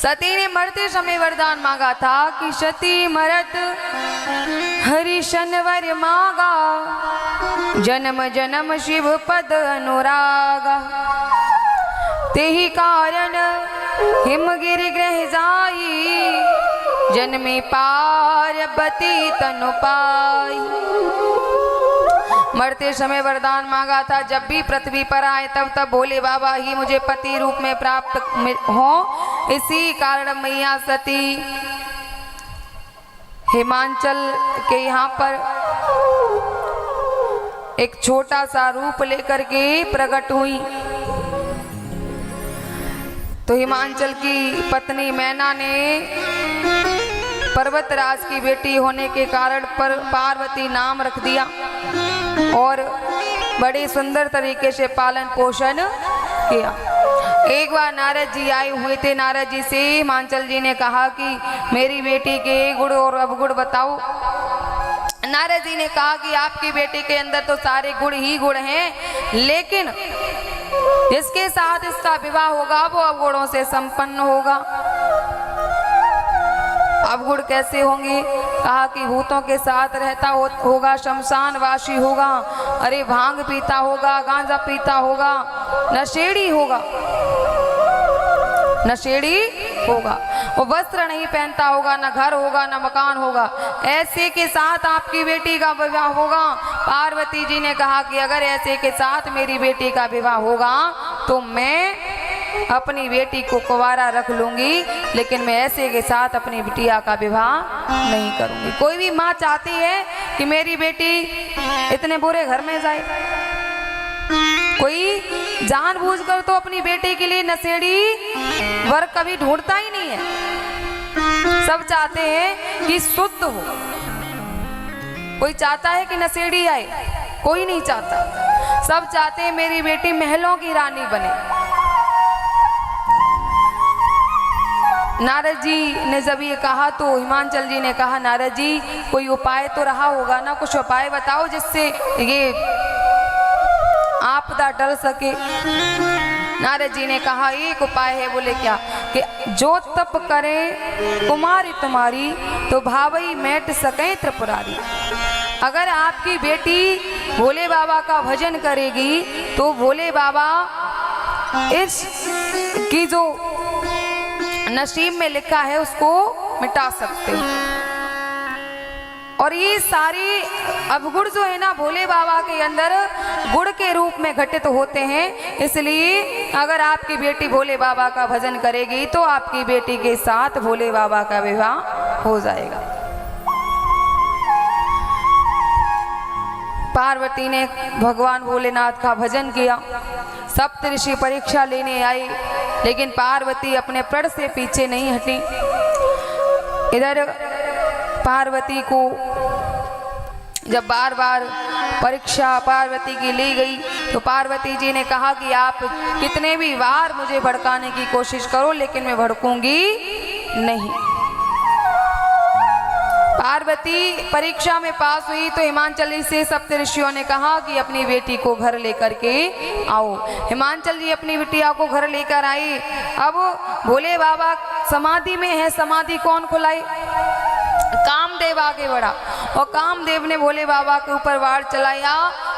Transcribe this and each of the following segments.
सती ने मरते समय वरदान मांगा था कि सती मरत हरिशनवर मांगा, जन्म जन्म शिव पद अनुरागा। तेहि कारण हिमगिरि ग्रह जाई, जन्मे पार्वती तनु पाई। मरते समय वरदान मांगा था, जब भी पृथ्वी पर आए तब तब भोले बाबा ही मुझे पति रूप में प्राप्त हो। इसी कारण मैया सती हिमांचल के यहाँ पर एक छोटा सा रूप लेकर के प्रकट हुई। तो हिमांचल की पत्नी मैना ने पर्वतराज की बेटी होने के कारण पर पार्वती नाम रख दिया और बड़े सुंदर तरीके से पालन पोषण किया। एक बार नारद जी आए हुए थे। नारद जी से हिमांचल जी ने कहा कि मेरी बेटी के गुण और अवगुण बताओ। नारद जी ने कहा कि आपकी बेटी के अंदर तो सारे गुण ही गुण हैं, लेकिन जिसके साथ इसका विवाह होगा वो अवगुणों से संपन्न होगा। अवगुण कैसे होंगे? कहा कि भूतों के साथ रहता होगा, शमशानवासी होगा, अरे भांग पीता होगा, गांजा पीता होगा, नशेड़ी होगा, नशेड़ी होगा, वो वस्त्र नहीं पहनता होगा, न घर होगा, न मकान होगा। ऐसे के साथ आपकी बेटी का विवाह होगा। पार्वती जी ने कहा कि अगर ऐसे के साथ मेरी बेटी का विवाह होगा तो मैं अपनी बेटी को कुंवारा रख लूंगी, लेकिन मैं ऐसे के साथ अपनी बिटिया का विवाह नहीं करूंगी। कोई भी माँ चाहती है कि मेरी बेटी इतने बुरे घर में जाए। कोई जानबूझकर तो अपनी बेटी के लिए नशेड़ी वर कभी ढूंढता ही नहीं है। सब चाहते हैं कि शुद्ध हो। कोई चाहता है कि नशेड़ी आए? कोई नहीं चाहता। सब चाहते हैं मेरी बेटी महलों की रानी बने। नारद जी ने जब ये कहा तो हिमांचल जी ने कहा, नारद जी कोई उपाय तो रहा होगा ना, कुछ उपाय बताओ जिससे ये आपदा टल सके। नारद जी ने कहा एक उपाय है। बोले क्या? कि जो तप करे कुमारी तुम्हारी, तो भावई मैट सके त्रिपुरारी। अगर आपकी बेटी भोले बाबा का भजन करेगी तो भोले बाबा इस की जो नसीब में लिखा है उसको मिटा सकते हैं। और ये सारी अवगुण जो है ना भोले बाबा के अंदर गुण के रूप में घटित होते हैं। इसलिए अगर आपकी बेटी भोले बाबा का भजन करेगी तो आपकी बेटी के साथ भोले बाबा का विवाह हो जाएगा। पार्वती ने भगवान भोलेनाथ का भजन किया। सप्तऋषि परीक्षा लेने आए, लेकिन पार्वती अपने प्रण से पीछे नहीं हटी। इधर पार्वती को जब बार बार परीक्षा पार्वती की ली गई तो पार्वती जी ने कहा कि आप कितने भी बार मुझे भड़काने की कोशिश करो, लेकिन मैं भड़कूंगी नहीं। पार्वती परीक्षा में पास हुई तो हिमांचल जी से सप्तऋषियों ने कहा कि अपनी बेटी को घर लेकर के आओ। हिमांचल जी अपनी बिटिया को घर लेकर आई। अब भोले बाबा समाधि में है। समाधि कौन खुलाई? कामदेव आगे बढ़ा और कामदेव ने भोले बाबा के ऊपर वार चलाया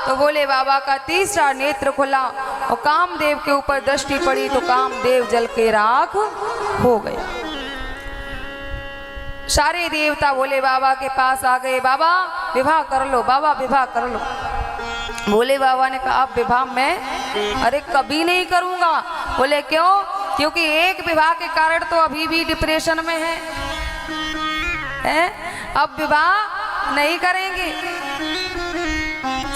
तो भोले बाबा का तीसरा नेत्र खुला और कामदेव के ऊपर दृष्टि पड़ी तो कामदेव जल के राख हो गया। सारे देवता भोले बाबा के पास आ गए, बाबा विवाह कर लो, बाबा विवाह कर लो। भोले बाबा ने कहा अब विवाह मैं अरे कभी नहीं करूंगा। बोले क्यों? क्योंकि एक विवाह के कारण तो अभी भी डिप्रेशन में है, अब विवाह नहीं करेंगे।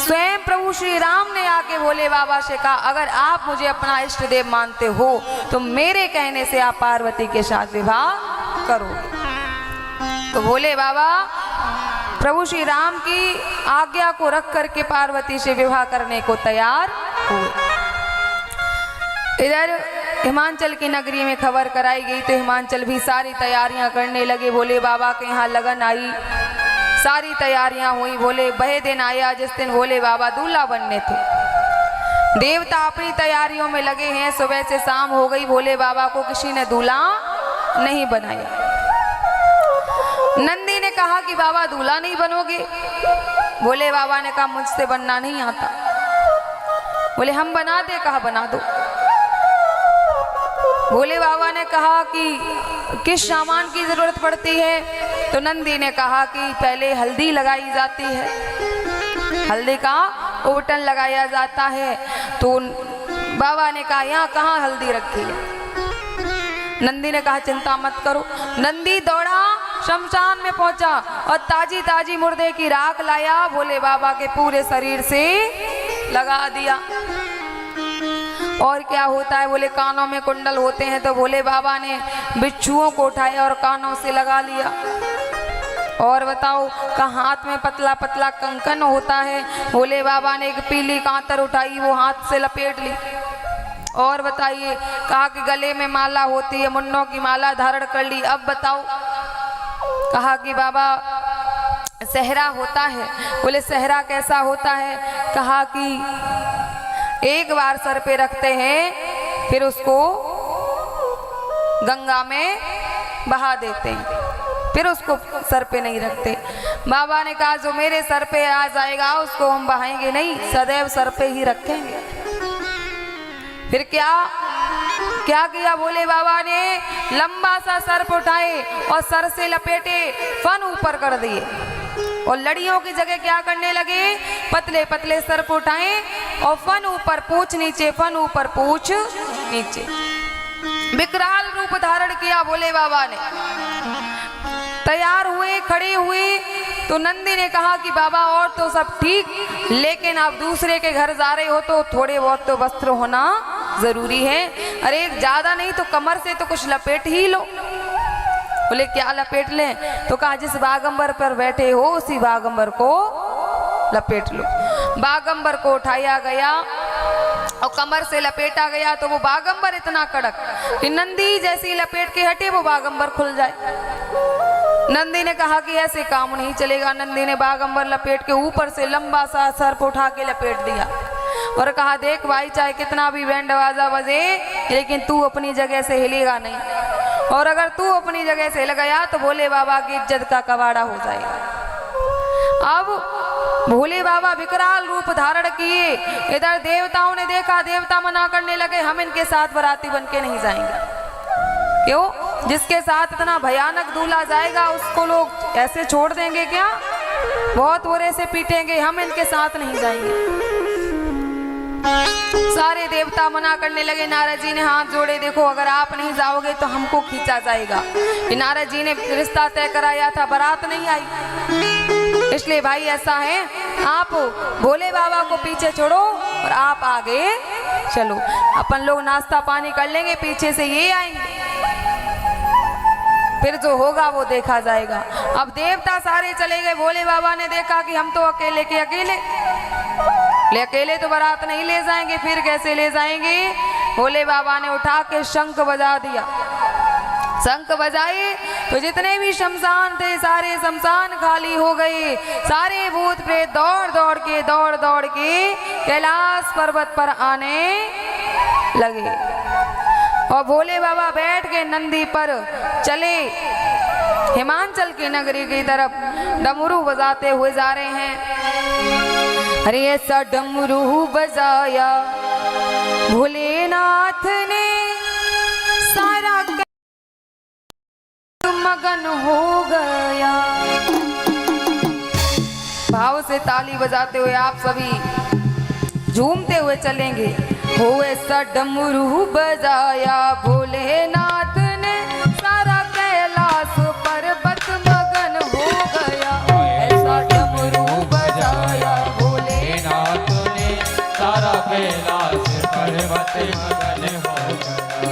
स्वयं प्रभु श्री राम ने आके भोले बाबा से कहा अगर आप मुझे अपना इष्ट देव मानते हो तो मेरे कहने से आप पार्वती के साथ विवाह करोगे। तो भोले बाबा प्रभु श्री राम की आज्ञा को रख करके पार्वती से विवाह करने को तैयार हुए। इधर हिमांचल की नगरी में खबर कराई गई तो हिमांचल भी सारी तैयारियां करने लगे। भोले बाबा के यहाँ लगन आई, सारी तैयारियां हुई। भोले वह दिन आया जिस दिन भोले बाबा दूल्हा बनने थे। देवता अपनी तैयारियों में लगे हैं। सुबह से शाम हो गई, भोले बाबा को किसी ने दूल्हा नहीं बनाया। नंदी ने कहा कि बाबा दूल्हा नहीं बनोगे? भोले बाबा ने कहा मुझसे बनना नहीं आता। बोले हम बना दे? कहा बना दो। भोले बाबा ने कहा कि किस सामान की जरूरत पड़ती है? तो नंदी ने कहा कि पहले हल्दी लगाई जाती है, हल्दी का उबटन लगाया जाता है। तो बाबा ने कहा यहाँ कहाँ हल्दी रखी है? नंदी ने कहा चिंता मत करो। नंदी दौड़ा, शमशान में पहुंचा और ताजी ताजी मुर्दे की राख लाया, भोले बाबा के पूरे शरीर से लगा दिया। और क्या होता है? बोले कानों में कुंडल होते हैं, तो भोले बाबा ने बिच्छुओं को उठाया और कानों से लगा लिया। और बताओ का हाथ में पतला पतला कंकन होता है, भोले बाबा ने एक पीली कांतर उठाई, वो हाथ से लपेट ली। और बताइए, कहा कि गले में माला होती है, मुन्नों की माला धारण कर ली। अब बताओ, कहा कि बाबा सहरा होता है। बोले सहरा कैसा होता है? कहा कि एक बार सर पे रखते हैं, फिर उसको गंगा में बहा देते हैं, फिर उसको सर पे नहीं रखते। बाबा ने कहा जो मेरे सर पे आ जाएगा उसको हम बहाएंगे नहीं, सदैव सर पे ही रखेंगे। फिर क्या क्या किया भोले बाबा ने? लंबा सा सर्प उठाए और सर से लपेटे, फन ऊपर कर दिए। और लड़ियों की जगह क्या करने लगे? पतले पतले सर्प उठाए और फन ऊपर पूछ नीचे, फन ऊपर पूछ नीचे। विकराल रूप धारण किया भोले बाबा ने। तैयार हुए, खड़े हुए, तो नंदी ने कहा कि बाबा और तो सब ठीक, लेकिन आप दूसरे के घर जा रहे हो तो थोड़े बहुत तो वस्त्र होना जरूरी है। अरे ज्यादा नहीं तो कमर से तो कुछ लपेट ही लो। बोले क्या लपेट लें? तो कहा जिस बागंबर पर बैठे हो उसी बागंबर को लपेट लो। बागंबर को उठाया गया और कमर से लपेटा गया, तो वो बागंबर इतना कड़क कि नंदी जैसी लपेट के हटे वो बागंबर खुल जाए। नंदी ने कहा कि ऐसे काम नहीं चलेगा। नंदी ने बागंबर लपेट के ऊपर से लंबा सा सर्प उठा के लपेट दिया और कहा देख भाई, चाहे कितना भी बैंड बाजा बजे, लेकिन तू अपनी जगह से हिलेगा नहीं, और अगर तू अपनी जगह से हिल गया तो भोले बाबा की इज्जत का कबाड़ा हो जाएगा। अब भोले बाबा विकराल रूप धारण किए। इधर देवताओं ने देखा, देवता मना करने लगे, हम इनके साथ बराती बन के नहीं जाएंगे। क्यों? जिसके साथ इतना भयानक दूल्हा जाएगा उसको लोग ऐसे छोड़ देंगे क्या? बहुत बुरे से पीटेंगे, हम इनके साथ नहीं जाएंगे। सारे देवता मना करने लगे। नारद जी ने हाथ जोड़े, देखो अगर आप नहीं जाओगे तो हमको खींचा जाएगा। नारद जी ने रिश्ता तय कराया था, बारात नहीं आई, इसलिए भाई ऐसा है, आप भोले बाबा को पीछे छोड़ो और आप आगे चलो, अपन लोग नाश्ता पानी कर लेंगे, पीछे से ये आएंगे, फिर जो होगा वो देखा जाएगा। अब देवता सारे चले गए। भोले बाबा ने देखा कि हम तो अकेले के अकेले तो बारात नहीं ले जाएंगे, फिर कैसे ले जाएंगे? भोले बाबा ने उठा के शंख बजा दिया। शंख बजाए तो जितने भी शमशान थे सारे शमशान खाली हो गए। सारे भूत प्रेत दौड़ दौड़ के कैलाश पर्वत पर आने लगे और भोले बाबा बैठ के नंदी पर चले हिमाचल की नगरी की तरफ डमरू बजाते हुए जा रहे हैं। अरे ऐसा डमरू बजाया भोलेनाथ ने, सारा मगन हो गया। भाव से ताली बजाते हुए आप सभी झूमते हुए चलेंगे। हो ऐसा डमरू बजाया भोलेनाथ ने, सारा कैलाश पर्वत मगन हो गया। ऐसा डमरू बजाया भोलेनाथ ने, सारा कैलाश पर्वत मगन हो गया।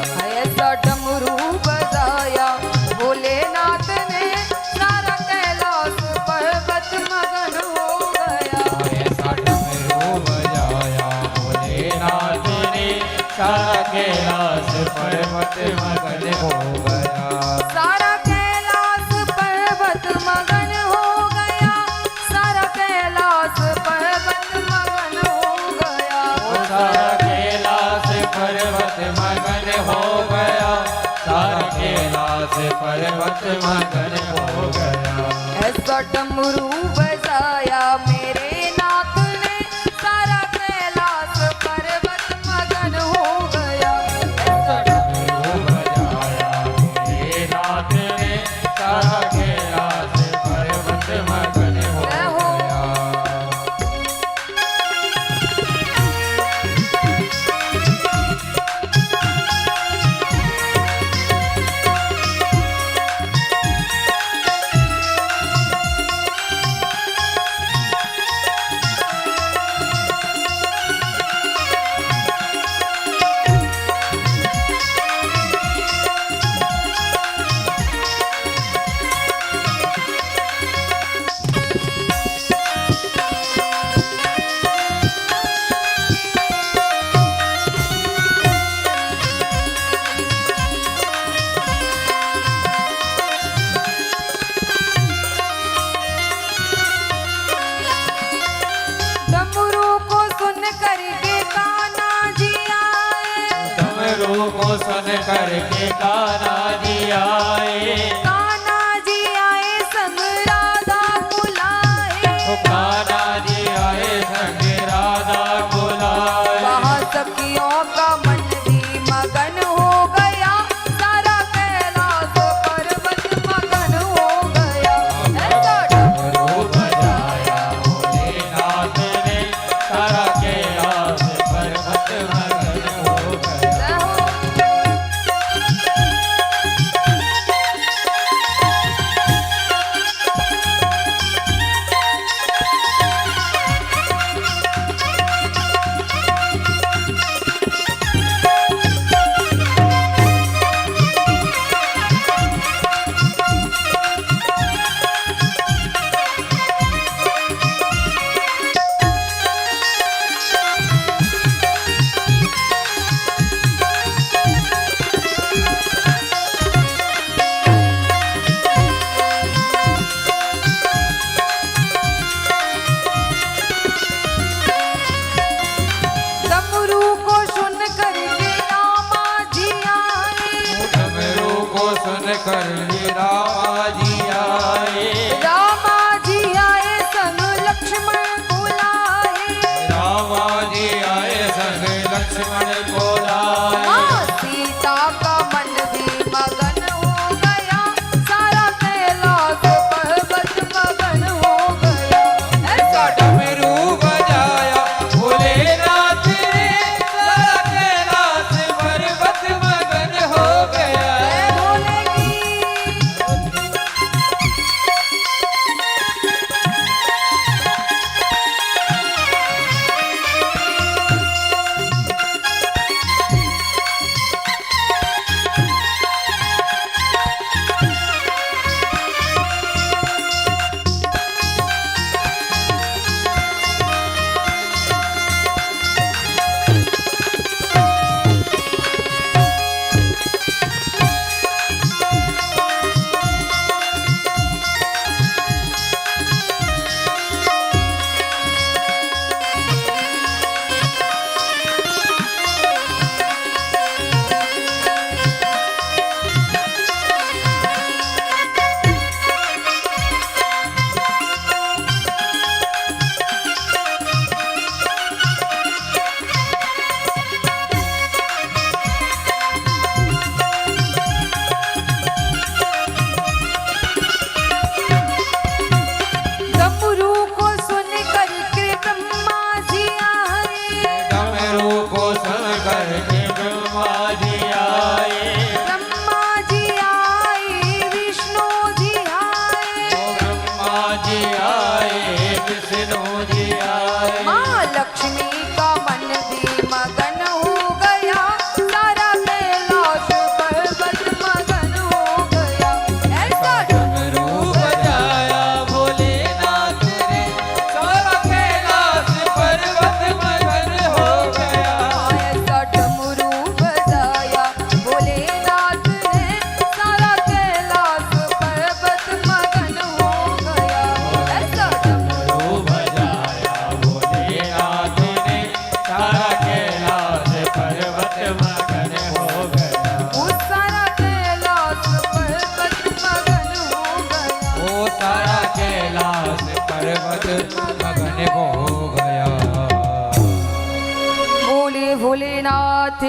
ऐसा डमरू बजाया भोलेनाथ ने, सारा कैलाश पर्वत मगन हो गया। ऐसा डमरू बजाया भोलेनाथ ने, सारा कैलाश पर्वत मगन हो गया। सारा कैलाश पर्वत मगन हो गया। सारा कैलाश पर्वत मगन हो गया। सारा कैलाश पर्वत मगन हो गया। सारा कैलाश पर्वत मगन हो गया। ऐसा डमरू बजाया मेरे नाथ ने, सारा कैलाश पर्वत मगन हो गया। ऐसा डमरू बजाया मेरे नाथ ने, सारा कैलाश पर्वत मगन हो गया। डमरू को सुन करके कान्हा जी आए, डमरू को सुन करके कान्हा जी आए, कान्हा जी आए संग राधा बुलाए, कान्हा जी आए संग राधा बुलाए। वहाँ सखियों का मन भी मगन हो गया, सारा कैलाश पर्वत मगन हो गया। ऐसा डमरू बजाया भोलेनाथ ने, सारा कैलाश पर्वत मगन हो गया। डमरू को सुन करके रामा जी आए, डमरू को सुन कर रामा जी आए, रामा जी आए संग लक्ष्मण बुलाए, रामा जी आए संग लक्ष्मण बोलाए। माँ सीता का मन भी मगन हो गया, सारा कैलाश पर्वत मगन हो गया। ऐसा डमरू बजाया भोलेनाथ ने, सारा कैलाश पर्वत मगन हो गया। जय भोले की।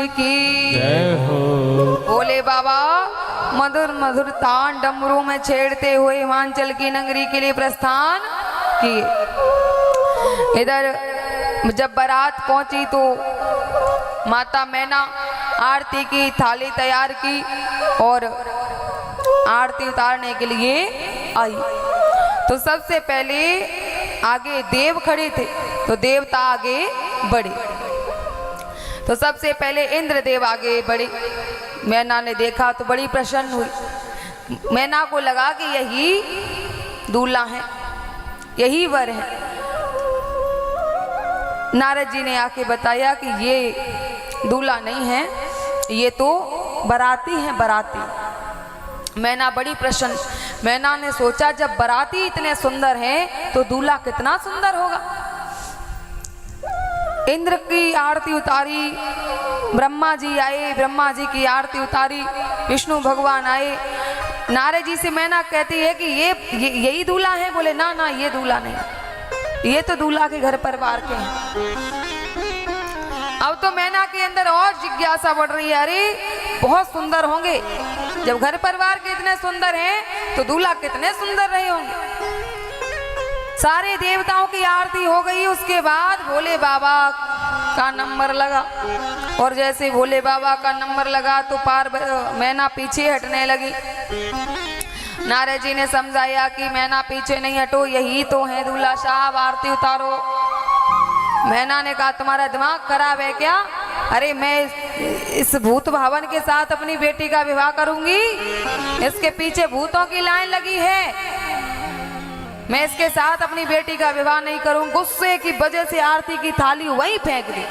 की जय हो। भोले बाबा मधुर मधुर तान डमरू में छेड़ते हुए हिमाचल की नगरी के लिए प्रस्थान किए। इधर जब बारात पहुंची तो माता मैना आरती की थाली तैयार की और आरती उतारने के लिए आई। तो सबसे पहले आगे देव खड़े थे, तो देवता आगे बढ़े। तो सबसे पहले इंद्रदेव आगे बढ़े। मैना ने देखा तो बड़ी प्रसन्न हुई। मैना को लगा कि यही दूल्हा है, यही वर है। नारद जी ने आके बताया कि ये दूल्हा नहीं है, ये तो बाराती है, बाराती। मैना बड़ी प्रसन्न। मैना ने सोचा जब बाराती इतने सुंदर हैं तो दूल्हा कितना सुंदर होगा। इंद्र की आरती उतारी, ब्रह्मा जी आए, ब्रह्मा जी की आरती उतारी, विष्णु भगवान आए। नारद जी से मैना कहती है कि ये यही दूल्हा है। बोले ना ना, ये दूल्हा नहीं, ये तो दूल्हा के घर परिवार के हैं। अब तो मैना के अंदर और जिज्ञासा बढ़ रही है, अरे बहुत सुंदर होंगे, जब घर परिवार के इतने सुंदर हैं तो दूल्हा कितने सुंदर रहे होंगे। सारे देवताओं की आरती हो गई। उसके बाद भोले बाबा का नंबर लगा और जैसे भोले बाबा का नंबर लगा तो मैना पीछे हटने लगी। नारद जी ने समझाया कि मैना पीछे नहीं हटो, यही तो है दूल्हा साहब, आरती उतारो। मैना ने कहा तुम्हारा दिमाग खराब है क्या? अरे मैं इस भूत भावन के साथ अपनी बेटी का विवाह करूंगी? इसके पीछे भूतों की लाइन लगी है, मैं इसके साथ अपनी बेटी का विवाह नहीं करूं। गुस्से की वजह से आरती की थाली वहीं फेंक दी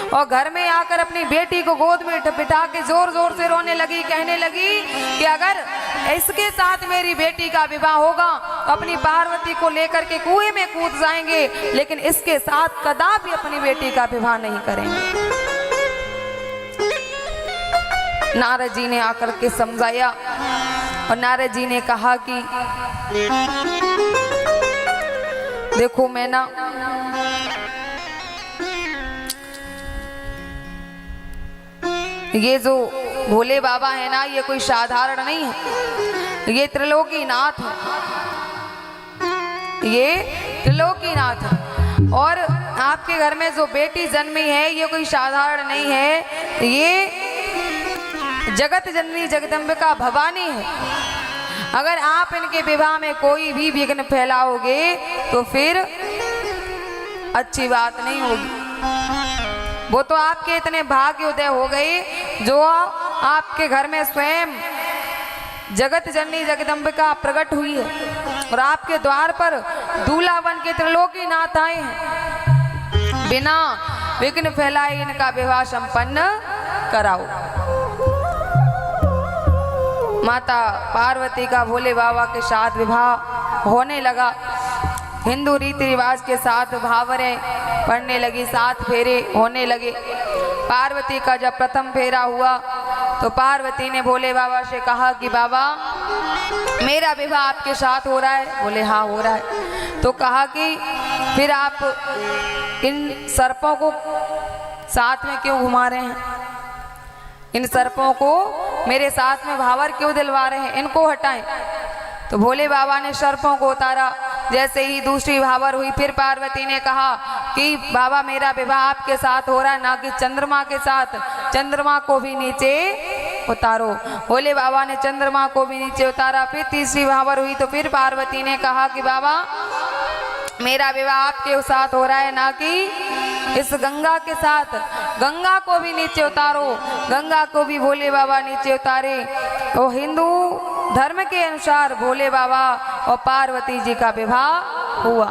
और घर में आकर अपनी बेटी को गोद में बिठा के जोर जोर से रोने लगी। कहने लगी कि अगर इसके साथ मेरी बेटी का विवाह होगा तो अपनी पार्वती को लेकर के कुएं में कूद जाएंगे, लेकिन इसके साथ कदापि अपनी बेटी का विवाह नहीं करेंगे। नारद जी ने आकर के समझाया और नारद जी ने कहा कि देखो मैना, ये जो भोले बाबा है ना, ये कोई साधारण नहीं है, ये त्रिलोकीनाथ है, ये त्रिलोकीनाथ है। और आपके घर में जो बेटी जन्मी है ये कोई साधारण नहीं है, ये जगत जननी जगदम्बिका भवानी है। अगर आप इनके विवाह में कोई भी विघ्न फैलाओगे तो फिर अच्छी बात नहीं होगी। वो तो आपके इतने भाग्योदय हो गए जो आपके घर में स्वयं जगत जननी जगदम्बिका प्रकट हुई है और आपके द्वार पर दूल्हा बन के त्रिलोकीनाथ आए हैं। बिना विघ्न फैलाए इनका विवाह संपन्न कराओ। माता पार्वती का भोले बाबा के साथ विवाह होने लगा। हिंदू रीति रिवाज के साथ भावरें पड़ने लगी, 7 फेरे होने लगे। पार्वती का जब प्रथम फेरा हुआ तो पार्वती ने भोले बाबा से कहा कि बाबा मेरा विवाह आपके साथ हो रहा है। बोले हाँ हो रहा है। तो कहा कि फिर आप इन सर्पों को साथ में क्यों घुमा रहे हैं, इन सर्पों को मेरे साथ में भावर क्यों दिलवा रहे हैं, इनको हटाएं। तो भोले बाबा ने सर्पों को उतारा। जैसे ही दूसरी भावर हुई फिर पार्वती ने कहा कि बाबा मेरा विवाह आपके साथ हो रहा है, ना कि चंद्रमा के साथ, चंद्रमा को भी नीचे उतारो। भोले बाबा ने चंद्रमा को भी नीचे उतारा। फिर तीसरी भावर हुई तो फिर पार्वती ने कहा कि बाबा मेरा विवाह आपके साथ हो रहा है, ना कि इस गंगा के साथ, गंगा को भी नीचे उतारो। गंगा को भी भोले बाबा नीचे उतारे। तो हिंदू धर्म के अनुसार भोले बाबा और पार्वती जी का विवाह हुआ।